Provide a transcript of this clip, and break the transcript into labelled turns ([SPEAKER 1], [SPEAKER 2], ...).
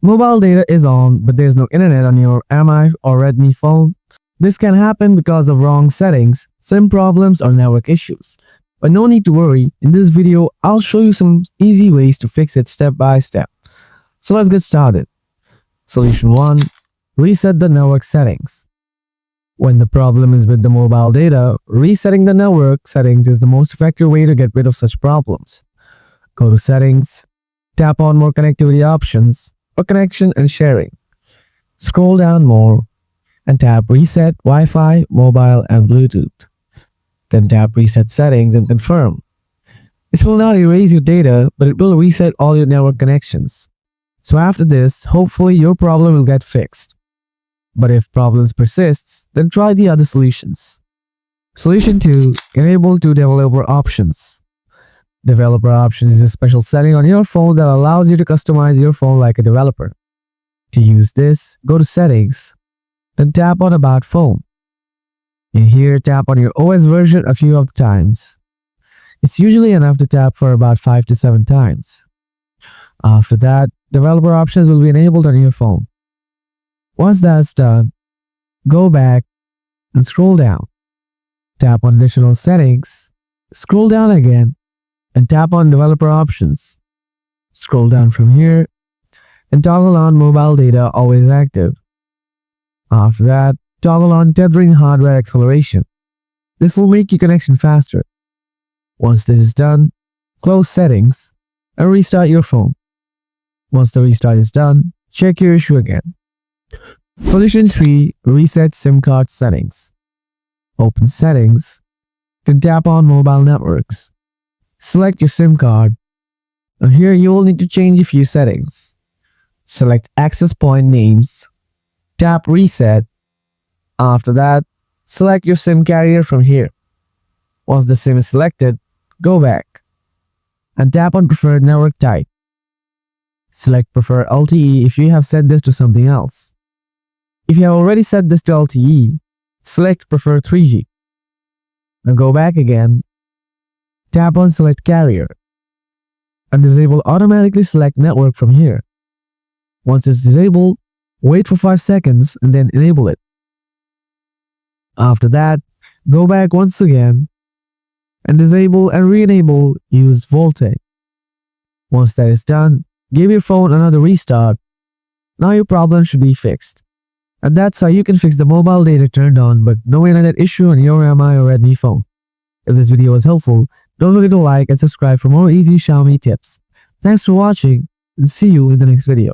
[SPEAKER 1] Mobile data is on, but there's no internet on your Mi or Redmi phone. This can happen because of wrong settings, SIM problems, or network issues. But no need to worry, in this video, I'll show you some easy ways to fix it step by step. So let's get started. Solution 1. Reset the network settings. When the problem is with the mobile data, resetting the network settings is the most effective way to get rid of such problems. Go to Settings, tap on More Connectivity Options or Connection and Sharing. Scroll down more and tap Reset Wi-Fi, Mobile and Bluetooth. Then tap Reset Settings and confirm. This will not erase your data, but it will reset all your network connections. So after this, hopefully your problem will get fixed. But if problems persists, then try the other solutions. Solution 2. Enable to developer options. Developer options is a special setting on your phone that allows you to customize your phone like a developer. To use this, go to Settings, then tap on About Phone. In here, tap on your OS version a few of the times. It's usually enough to tap for about 5 to 7 times. After that, developer options will be enabled on your phone. Once that's done, go back and scroll down. Tap on Additional Settings, scroll down again, and tap on Developer Options. Scroll down from here and toggle on Mobile Data Always Active. After that, toggle on Tethering Hardware Acceleration. This will make your connection faster. Once this is done, close Settings and restart your phone. Once the restart is done, check your issue again. Solution 3. Reset SIM card settings. Open Settings, then tap on Mobile Networks. Select your SIM card. Now here you will need to change a few settings. Select access point names. Tap Reset. After that, select your SIM carrier from here. Once the SIM is selected, go back and tap on Preferred Network Type. Select Prefer LTE if you have set this to something else. If you have already set this to LTE, select Prefer 3G. Now go back again, tap on Select Carrier, and disable Automatically Select Network from here. Once it's disabled, wait for 5 seconds and then enable it. After that, go back once again and disable and re-enable Use VoLTE. Once that is done, give your phone another restart. Now your problem should be fixed. And that's how you can fix the mobile data turned on but no internet issue on your Mi or Redmi phone. If this video was helpful, don't forget to like and subscribe for more easy Xiaomi tips. Thanks for watching and see you in the next video.